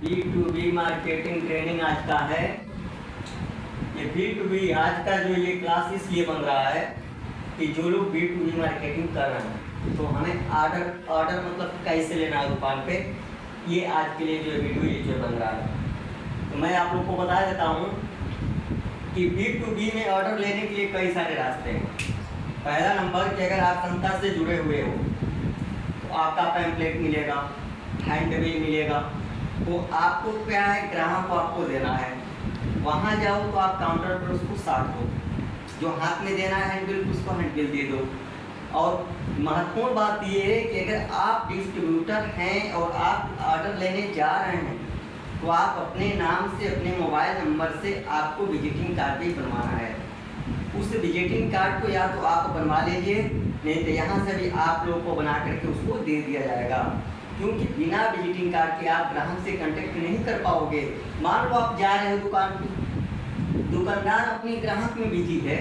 B2B marketing training आज का है। ये B2B आज का जो ये क्लास इसलिए बन रहा है कि जो लोग B2B मार्केटिंग कर रहे हैं तो हमें ऑर्डर मतलब कैसे लेना है दुकान पे, ये आज के लिए जो वीडियो ये जो बन रहा है। तो मैं आप लोग को बता देता हूँ कि B2B में ऑर्डर लेने के लिए कई सारे रास्ते हैं। पहला नंबर कि अगर आप संस्था से जुड़े हुए हो तो आपका पैम्पलेट मिलेगा, हैंडबिल मिलेगा। तो आपको क्या है, ग्राहक को आपको देना है। वहाँ जाओ तो आप काउंटर पर उसको साट दो, जो हाथ में देना है हैंडबिल उसको हैंडबिल दे दो। और महत्वपूर्ण बात ये है कि अगर आप डिस्ट्रीब्यूटर हैं और आप ऑर्डर लेने जा रहे हैं तो आप अपने नाम से, अपने मोबाइल नंबर से आपको विजिटिंग कार्ड भी बनवाना है। उस विजिटिंग कार्ड को या तो आप बनवा लीजिए, नहीं तो यहाँ से भी आप लोगों को बना करके उसको दे दिया जाएगा, क्योंकि बिना विजिटिंग कार्ड के आप ग्राहक से कांटेक्ट नहीं कर पाओगे। मान लो आप जा रहे हो दुकान पे, दुकानदार अपनी ग्राहक में बिजी है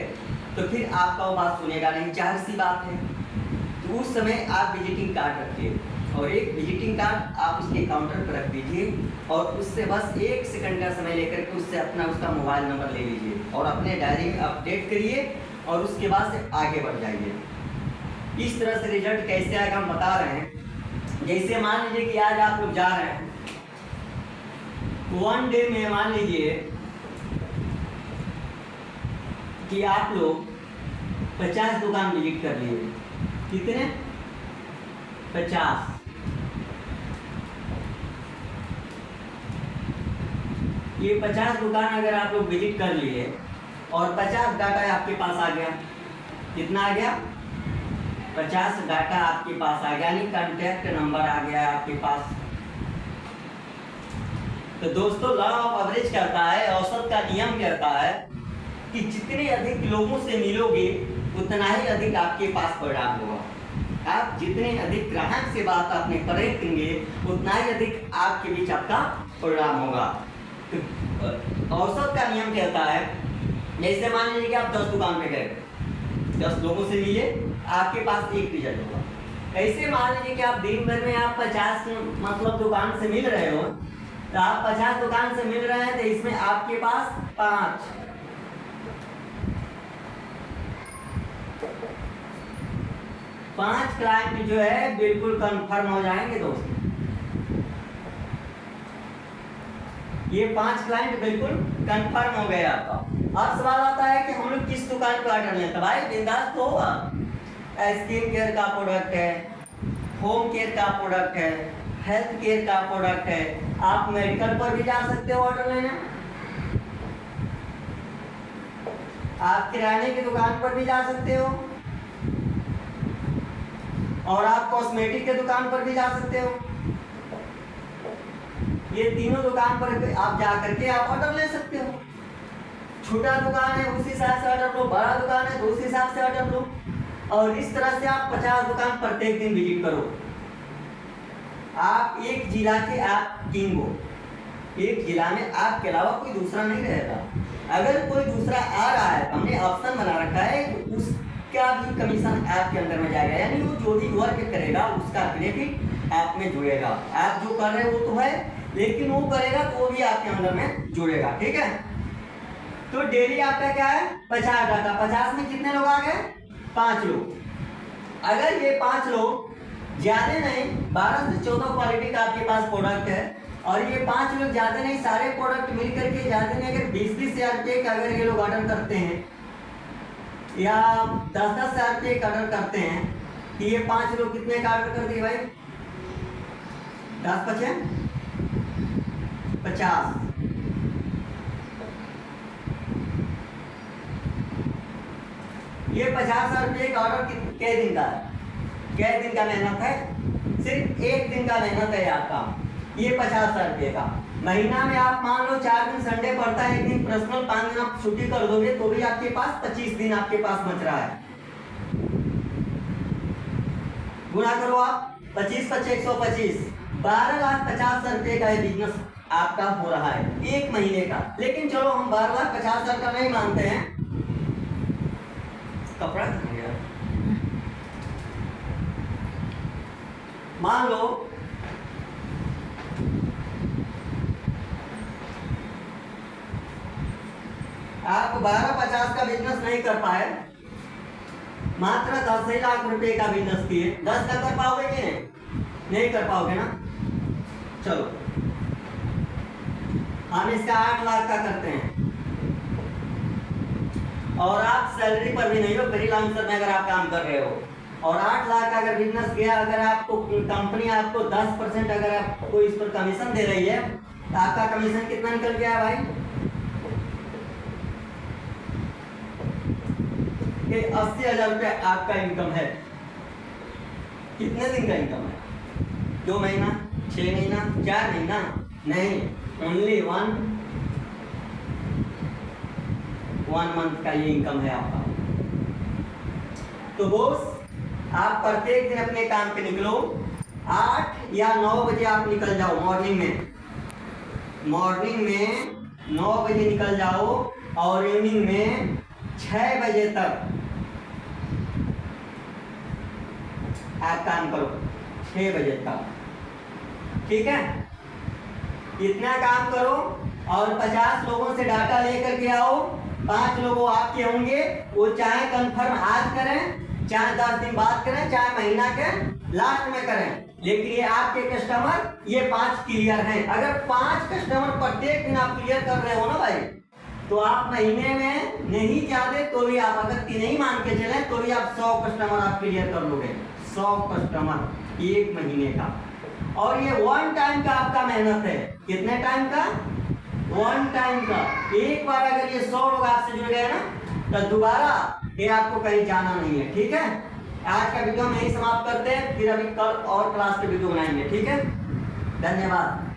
तो फिर आपका वो बात सुनेगा नहीं, जाहिर सी बात है। तो उस समय आप विजिटिंग कार्ड रखिए और एक विजिटिंग कार्ड आप उसके काउंटर पर रख दीजिए और उससे बस 1 सेकंड का समय लेकर के उससे अपना उसका मोबाइल नंबर ले लीजिए और अपने डायरी में अपडेट करिए और उसके बाद से आगे बढ़ जाइए। इस तरह से रिजल्ट कैसे आएगा हम बता रहे हैं। जैसे मान लीजिए कि आज आप लोग जा रहे हैं, 1 डे में मान लीजिए कि आप लोग 50 दुकान विजिट कर लिए। कितने? 50। ये 50 दुकान अगर आप लोग विजिट कर लिए और 50 डाटा आपके पास आ गया, कितना आ गया? 50 डाटा आपके पास आ गया, यानी कॉन्टैक्ट नंबर आ गया आपके पास। तो दोस्तों लॉ ऑफ एवरेज कहता है, औसत का नियम कहता है कि जितने अधिक लोगों से मिलोगे उतना ही अधिक आपके पास परिणाम होगा। आप जितने अधिक ग्राहक से बात आपने करेंगे उतना ही अधिक आपके बीच आपका परिणाम होगा। तो औसत का नियम कहता है, जैसे मान लीजिए कि आप 10 दुकान पे गए, 10 लोगों से मिले, आपके पास एक रिजल्ट होगा। ऐसे मान लीजिए कि आप दिन भर में आप 50 मतलब दुकान से मिल रहे हो, तो आप 50 दुकान से मिल रहे हैं तो इसमें आपके पास 5 क्लाइंट जो है बिल्कुल कंफर्म हो जाएंगे दोस्तों। ये 5 क्लाइंट बिल्कुल कंफर्म हो गए आपका। अब सवाल आता है कि हम लोग किस दुकान पे ऑर्डर लें। तो भाई बिंदास तो होगा, स्किन केयर का प्रोडक्ट है, होम केयर का प्रोडक्ट है, हेल्थ केयर का प्रोडक्ट है। आप मेडिकल पर भी जा सकते हो ऑर्डर लेने, आप किराने की दुकान पर भी जा सकते हो और आप कॉस्मेटिक के दुकान पर भी जा सकते हो। ये तीनों दुकान पर आप जा करके आप ऑर्डर ले सकते हो। छोटा दुकान है उस हिसाब से ऑर्डर लो, बड़ा दुकान है तो उस हिसाब से ऑर्डर लो। और इस तरह से आप 50 दुकान प्रत्येक दिन विजिट करो। आप एक जिला के आप किंग हो, एक जिला में आपके अलावा कोई दूसरा नहीं रहेगा। अगर कोई दूसरा आ रहा है, हमने ऑप्शन बना रखा है तो उसका भी कमीशन ऐप के अंदर में जाएगा, यानी वो जो भी वर्क करेगा उसका बेनिफिट ऐप में जुड़ेगा। आप जो कर रहे हो वो तो है, लेकिन वो करेगा तो वो भी आपके अंदर में जुड़ेगा। ठीक है, तो डेली आपका क्या है? 50 डाटा। 50 में कितने लोग आ गए? 5 लोग। अगर ये 5 लोग ज्यादा नहीं, 12 से 14 क्वालिटी का आपके पास प्रोडक्ट है और ये 5 लोग ज्यादा नहीं, सारे प्रोडक्ट मिल करके ज्यादा नहीं, अगर 20-20 हजार रुपये का अगर ये लोग ऑर्डर करते हैं या 10-10 हजार रुपये का ऑर्डर करते हैं, कि ये 5 लोग कितने का ऑर्डर कर दिए भाई? 10 × 5 = 50। ये 50,000 रुपये का ऑर्डर कै दिन का है? कै दिन का मेहनत है? सिर्फ 1 दिन का मेहनत है आपका। ये 50,000 रुपये का महीना में आप मान लो 4 दिन संडे पड़ता है, 1 दिन पर्सनल, 5 दिन आप छुट्टी कर दोगे तो भी आपके पास 25 दिन आपके पास बच रहा है। गुणा करो आप, 25 × 5 = 125, 12,50,000 रुपये का ये बिजनेस आपका हो रहा है 1 महीने का। लेकिन चलो हम 12,50,000 का नहीं मानते हैं, कपड़ा मान लो आप 1250 का बिजनेस नहीं कर पाए, मात्र 10 ही लाख रुपए का बिजनेस किए, 10 का कर पाओगे कि नहीं कर पाओगे ना। चलो हम इसका 8 लाख का करते हैं, और आप सैलरी पर भी नहीं हो, फ्रीलांसर में अगर आप काम कर रहे हो, और 8 लाख का अगर बिजनेस किया, अगर आपको कंपनी आपको 10% अगर आपको इस पर कमीशन दे रही है, तो आपका कमीशन कितना निकल गया भाई? ये 80,000 रुपये आपका इनकम है। कितने दिन का इनकम है? 2 महीना, 6 महीना, 4 महीना नहीं, ओनली 1 मंथ का ये इनकम है आपका। तो बॉस, आप प्रत्येक दिन अपने काम पे निकलो, 8 या 9 बजे आप निकल जाओ, मॉर्निंग में 9 बजे निकल जाओ, और इवनिंग में 6 बजे तक आप काम करो, 6 बजे तक, ठीक है। इतना काम करो, और 50 लोगों से डाटा लेकर के आओ, 5 लोग आपके होंगे, वो चाहे कंफर्म आज करें, चाहे 10 दिन बाद करें, चाहे महीना के लास्ट में करें, लेकिन ये आपके कस्टमर ये 5 क्लियर हैं। अगर 5 कस्टमर प्रत्येक दिन आप क्लियर कर रहे हो ना भाई, तो आप महीने में नहीं ज्यादा तो भी आप अगर 3 ही मान के चलें तो भी आप 100 कस्टमर आप क्लियर कर लोगे, 100 कस्टमर 1 महीने का। और ये 1 टाइम का आपका मेहनत है। कितने टाइम का? 1 टाइम का। एक बार अगर ये 100 लोग आपसे जुड़ गए ना, तो दोबारा ये आपको कहीं जाना नहीं है, ठीक है। आज का वीडियो में यही समाप्त करते हैं, फिर अभी कल और क्लास के वीडियो बनाएंगे, ठीक है। धन्यवाद।